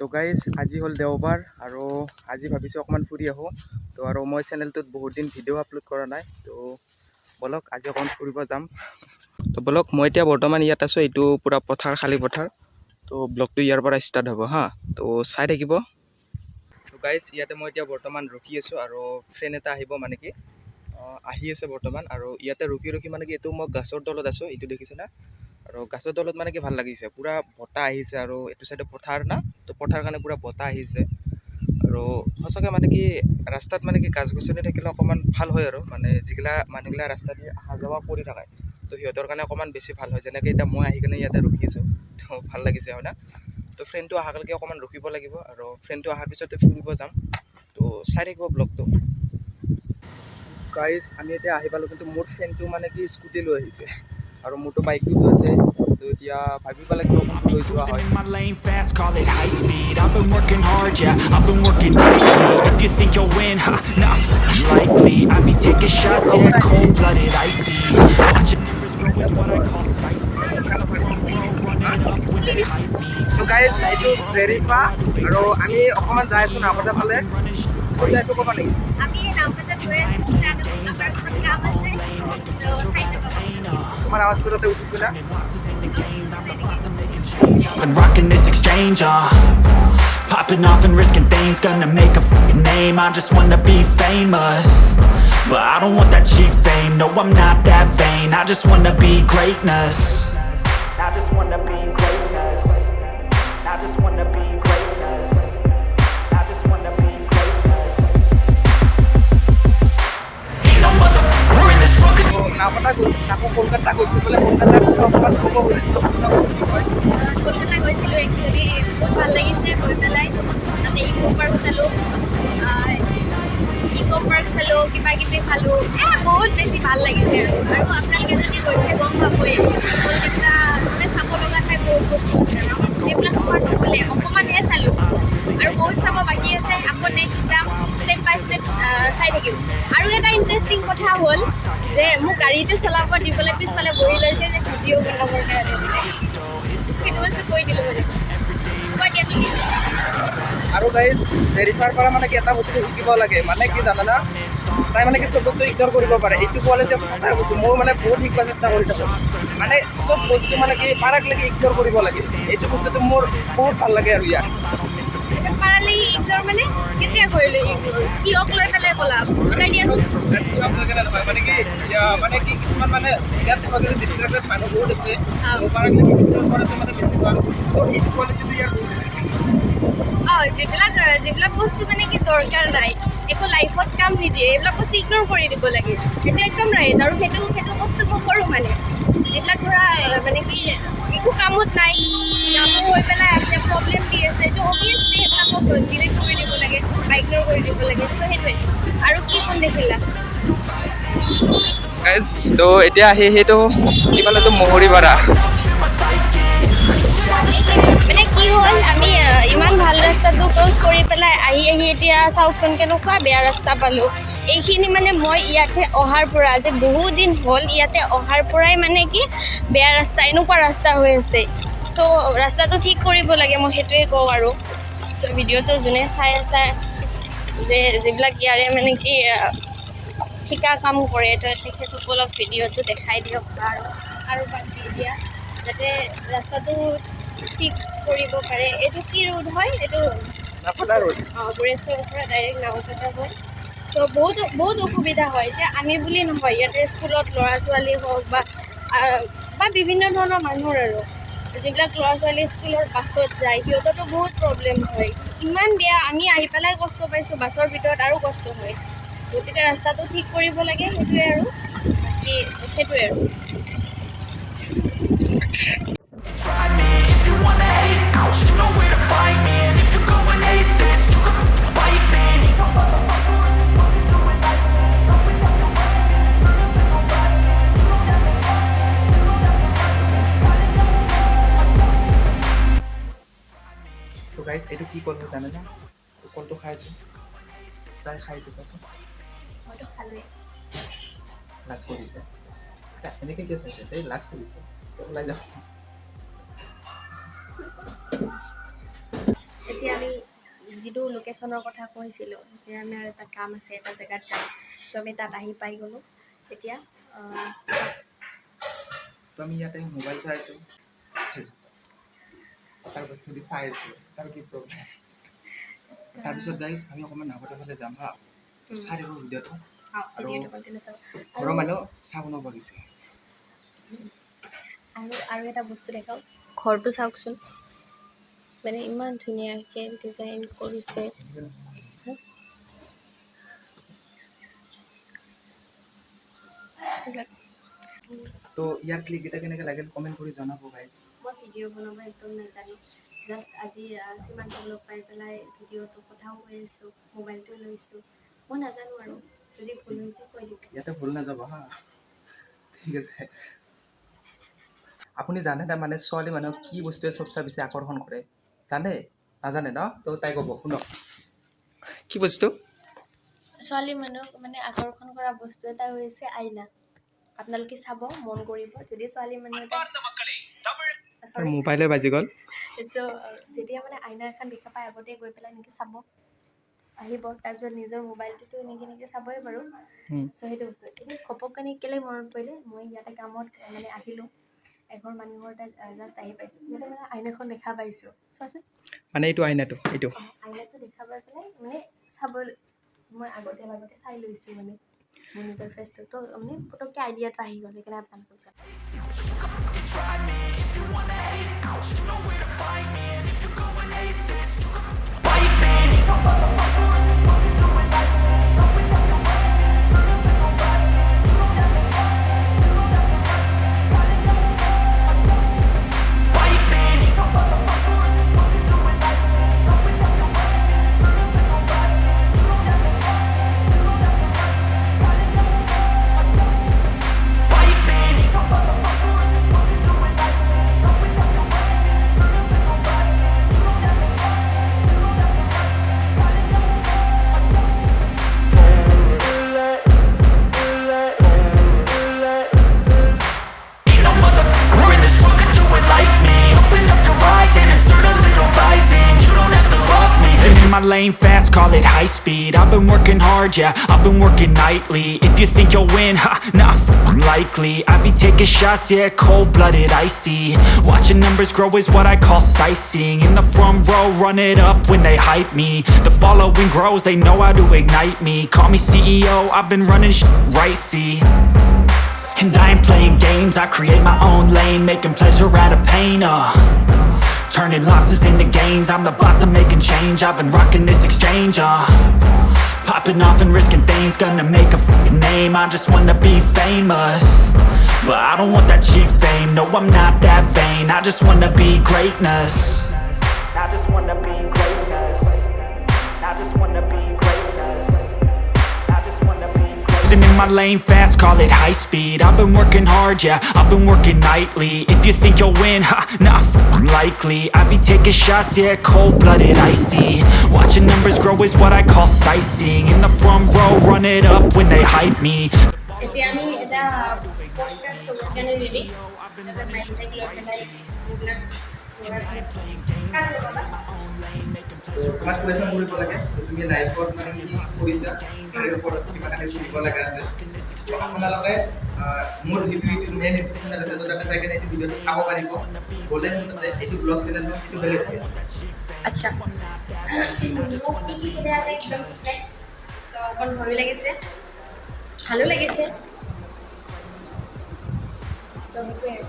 তো গাইজ আজি হ'ল দেওবাৰ আৰু আজি ভাবিছোঁ অকণমান ফুৰি আহোঁ। তো আৰু মই চেনেলটোত বহুত দিন ভিডিঅ' আপলোড কৰা নাই। তো বলক আজি অকণমান ফুৰিব যাম। তো বলক মই এতিয়া বৰ্তমান ইয়াত আছোঁ, এইটো পূৰা পথাৰ, খালী পথাৰ। তো ব্লগটো ইয়াৰ পৰা ষ্টাৰ্ট হ'ব হা, তো চাই থাকিব। তো গাইজ ইয়াতে মই এতিয়া বৰ্তমান ৰখি আছোঁ আৰু ফ্ৰেণ্ড এটা আহিব মানে কি আহি আছে বৰ্তমান। আৰু ইয়াতে ৰখি মানে কি এইটো মই গাছৰ তলত আছোঁ, এইটো দেখিছে না। আৰু গাছৰ তলত মানে কি ভাল লাগিছে, পূৰা বতাহ আহিছে আৰু এইটো চাইডে পথাৰ না, তো পথাৰ কাৰণে পূৰা বতাহ আহিছে। আৰু সঁচাকৈ মানে কি ৰাস্তাত মানে কি গাছ গছনি থাকিলে অকণমান ভাল হয় আৰু মানে যিগিলা মানুহগিলা ৰাস্তা দি অহা যোৱা কৰি থাকে, তো সিহঁতৰ কাৰণে অকণমান বেছি ভাল হয়। যেনেকৈ এতিয়া মই আহি কিনে ইয়াতে ৰখি আছোঁ, তো ভাল লাগিছে হয় না। তো ফ্ৰেণ্ডটো অহালৈকে অকণমান ৰখিব লাগিব আৰু ফ্ৰেণ্ডটো অহাৰ পিছতে ফুৰিব যাম। তো চাই থাকিব ব্লগটো। গাইজ আমি এতিয়া আহি পালোঁ, কিন্তু মোৰ ফ্ৰেণ্ডটো মানে কি স্কুটি লৈ আহিছে আৰু মোৰতো বাইকটোতো আছে। তো এতিয়া ভাবিব লাগিব কোনটো লৈ যোৱা হয়। তো গাইজ এইটো ভেৰিফা আৰু আমি অকণমান যাই আছোঁ নামবজাৰ ফালে। কৈ যাইছোঁ ক'বা নেকি? তোমাৰ আৱাজটো তাতে উঠিছিলা? Been rocking this exchange, popping off and risking things, gonna make a fucking name. I just wanna be famous, but I don't want that cheap fame. No, I'm not that vain. I just wanna be greatness. I just wanna be greatness. I just wanna be greatness. I just wanna be greatness. Ain't no motherfucker in this world could নাপাতা আকৌ কলকাতা গৈছোঁ বোলে, কলকাতাত অকণমান ক'ব বোলে। কলকাতা গৈছিলোঁ actually বহুত ভাল লাগিছে গৈ পেলাই। তাতে ইকো পাৰ্ক চালোঁ, কিবা কিবি চালোঁ, বহুত বেছি ভাল লাগিছে। আৰু আপোনালোকে যদি গৈছে গম পাবই, কলকাতা মানে চাব লগা ঠাই বহুত বস্তু আছে। সেইবিলাক চোৱা নহ'লে অকণমানহে চালোঁ আৰু বহুত চাব বাকী আছে। আকৌ নেক্সট যাম, ষ্টেপ বাই ষ্টেপ চাই থাকিম। আৰু এটা ইণ্টাৰেষ্টিং কথা হ'ল যে মোক গাড়ীটো চলাব দিবলৈ পিছফালে বহি লৈছে যে ভিডিঅ' বনাবৰ কাৰণে। সেইটো বস্তু কৈ দিলোঁ মানে। হ'ব দিয়া তুমি। আৰু গাইজ ভেৰিফাৰ পৰা মানে কি এটা বস্তু শিকিব লাগে, মানে কি জানানা, তাই মানে কি চব বস্তু ইগন'ৰ কৰিব পাৰে। এইটো কোৱালিটি সঁচাই কৈছোঁ, মই মানে বহুত শিকিব চেষ্টা কৰি থাকোঁ। মানে চব বস্তু মানে কি পাৰাকলৈকে ইগন'ৰ কৰিব লাগে। এইটো বস্তুটো মোৰ বহুত ভাল লাগে আৰু ইয়াত। পাৰালেগি ইগন'ৰ মানে কেতিয়া কৰিলোঁ ইগন'ৰ? কিয়ক লৈ পেলাই ক'লা বুজাই দিয়াচোন। মানে কি কিছুমান মানে ইয়াত চাব গ'লে ডিষ্ট্ৰেক্টেড মানুহ বহুত আছে, পাৰাকলৈকে ইগন'ৰ কৰাটো মানে বেছি ভাল। আৰু এইটো কোৱালিটিটো ইয়াৰ বহুত যিবিলাক বস্তু মানে কি দৰকাৰ নাই, একো লাইফত কাম নিদিয়ে, এইবিলাক বস্তু ইগন'ৰ কৰি দিব লাগে। সেইটো একদম ৰাইট আৰু সেইটো বস্তু মই কৰোঁ মানে। যিবিলাক ধৰা মানে কি একো কামত নাই, কামত হৈ পেলাই আছে, প্ৰব্লেম দি আছে, এইটো অভিয়াছলি সেইবিলাকক ডিলিট কৰি দিব লাগে বা ইগন'ৰ কৰি দিব লাগে। ত' সেইটোৱে। আৰু কি কোন দেখিলা? গাইজ তো এতিয়া আহি সেইটো কিফালেতো মহৰিপাৰা। মানে কি হ'ল, আমি ইমান ভাল ৰাস্তাটো ক্ৰছ কৰি পেলাই আহি এতিয়া চাওকচোন কেনেকুৱা বেয়া ৰাস্তা পালোঁ। এইখিনি মানে মই ইয়াতে অহাৰ পৰা আজি বহুত দিন হ'ল, ইয়াতে অহাৰ পৰাই মানে কি বেয়া ৰাস্তা, এনেকুৱা ৰাস্তা হৈ আছে। চ' ৰাস্তাটো ঠিক কৰিব লাগে, মই সেইটোৱে কওঁ আৰু। চ' ভিডিঅ'টো যোনে চাই আছে, যে যিবিলাক ইয়াৰে মানে কি ঠিকা কাম কৰে, তো তেখেতসকলক ভিডিঅ'টো দেখাই দিয়ক আৰু বাদ দি দিয়া, যাতে ৰাস্তাটো ঠিক কৰিব পাৰে। এইটো কি ৰোড হয়? এইটো বুৰেশ্বৰৰ পৰা ডাইৰেক্ট নাওকটা হয়। ত' বহুত অসুবিধা হয়। এতিয়া আমি বুলি নহয়, ইয়াতে স্কুলত ল'ৰা ছোৱালী হওক বা বিভিন্ন ধৰণৰ মানুহৰ আৰু যিবিলাক ল'ৰা ছোৱালী স্কুলৰ বাছত যায়, সিহঁততো বহুত প্ৰব্লেম হয়। ইমান বেয়া, আমি আহি পেলাই কষ্ট পাইছোঁ, বাছৰ ভিতৰত আৰু কষ্ট হয়। গতিকে ৰাস্তাটো ঠিক কৰিব লাগে, সেইটোৱে আৰু বাকী সেইটোৱে আৰু। ride me. If you wanna hate, you know where to find me. And if you go and hate this, you can fucking fight me. তো গাইজ এইটো কি কল জানে না? কলটো খাইছোঁ, তাই খাইছোঁ চাচোন। মইতো খালোঁৱেই। লাজ কৰিছে, এনেকৈ কিয় চাইছে? তাই লাজ কৰিছে, ওলাই যাওঁ। এতিয়া আমি যিটো লোকেশ্যনৰ কথা কৈছিলোঁ, এতিয়া আমাৰ এটা কাম আছে, এটা জেগাত যাম। চ' আমি তাত আহি পাই গ'লোঁ। এতিয়া তো আমি ইয়াতে মোবাইল চাই আছোঁ, তাৰ বস্তু দি চাই আছোঁ, তাৰ কি প্ৰব্লেম। তাৰপিছত গাইজ আমি অকণমান আগতে ফালে যাম হা, চাই থাকোঁ ভিডিঅ'টো। আৰু ভিডিঅ'টো কণ্টিনিউ চাব। ঘৰৰ মানুহ চাহ বনাব গৈছে। আৰু এটা বস্তু দেখাওক, ঘৰটো চাওকচোন, মানে ইমান ধুনীয়াকৈ ডিজাইন কৰিছে। তো ইয়াৰ ক্লিককেইটা কেনেকৈ লাগিল কমেণ্ট কৰি জনাব গাইজ। মই ভিডিঅ' বনাব একদম নাজানো, জাষ্ট আজি সিমানটো লগ পাই পেলাই ভিডিঅ'টো কথাও কৈ আছোঁ, মোবাইলটো লৈছোঁ। মই নাজানো আৰু, যদি ভুল হৈছে কৈ দিব। ইয়াতে ভুল নাযাব হা, ঠিক আছে। আপুনি জানে না মানে ছোৱালী মানুহক কি বস্তুৱে চবচে বেছি আকৰ্ষণ কৰে? জানে? নাজানে ন? তো তাই ক'ব, শুনক। কি বস্তু? ছোৱালী মানুহক মানে আকৰ্ষণ কৰা বস্তু এটা হৈছে আইনা। আপোনালোকে চাব, মন কৰিব, যদি ছোৱালী মানুহ এটা মোবাইলে বাজি গ'ল। চ' যেতিয়া মানে আইনা এখন দেখা পাই আগতে গৈ পেলাই এনেকৈ চাব, আহিব, তাৰপিছত নিজৰ মোবাইলটোতো এনেকৈ চাবই বাৰু। চ' সেইটো বস্তু কিন্তু ঘপককৈ কেলৈ মনত পৰিলে, মই ইয়াতে কামত মানে আহিলোঁ, এঘৰ মানুহৰ তাত জাষ্ট আহি পাইছোঁ, ইয়াতে মানে আইনাখন দেখা পাইছোঁ, চোৱাচোন। মানে এইটো আইনাটো, এইটো আইনাটো দেখা পাই পেলাই মানে চাবলৈ মই আগতে চাই লৈছোঁ মানে মোৰ নিজৰ ফেচটো, তো মানে পটককৈ আইডিয়াটো আহি গ'ল, সেইকাৰণে আপোনালোকক জনালোঁ। My lane fast, call it high speed. I've been working hard, yeah, I've been working nightly. If you think you'll win, ha, not likely. I be taking shots, yeah, cold-blooded, icy. Watching numbers grow is what I call sightseeing. In the front row, run it up when they hype me. The following grows, they know how to ignite me. Call me CEO, I've been running right, see. And I ain't playing games, I create my own lane, making pleasure out of pain, turning losses into gains, I'm the boss, I'm making change. I've been rocking this exchange, popping off and risking things, gonna make a name. I just wanna be famous, but I don't want that cheap fame. No, I'm not that vain, I just wanna be greatness. I just wanna be greatness. I just wanna be greatness. I just wanna be greatness. In my lane fast, call it high speed. I've been working hard, yeah, I've been working nightly. If you think you'll win, ha, not likely. I be taking shots, yeah, cold-blooded, icy. Watching numbers grow is what I call sightseeing. In the front row, run it up when they hype me. এতিয়া আমি এটা podcast কৰিবৰ কাৰণে ready, এটা Mike চাইক লৈ পেলাই এইবিলাক ফাৰ্ষ্ট কুৱেশ্যন কৰিব লাগে, তুমি লাইফত মানে কি কৰিছা, তাৰে ওপৰত কিবা এটা সুধিব লগা আছে। আপোনালোকে মোৰ যিটো ইউটিউব মেইন ইউটিউব চেনেল আছে, তো তাতে যাই কিনে এইটো ভিডিঅ'টো চাব পাৰিব। গ'লে তাতে এইটো ব্লগ চেনেল হয়, সেইটো বেলেগ হয়। আচ্ছা, মোক কি কি সোধা আছে একদম সোধে, চ' অকণ ভয়ো লাগিছে, ভালো লাগিছে, চ' সেইটোৱে আৰু।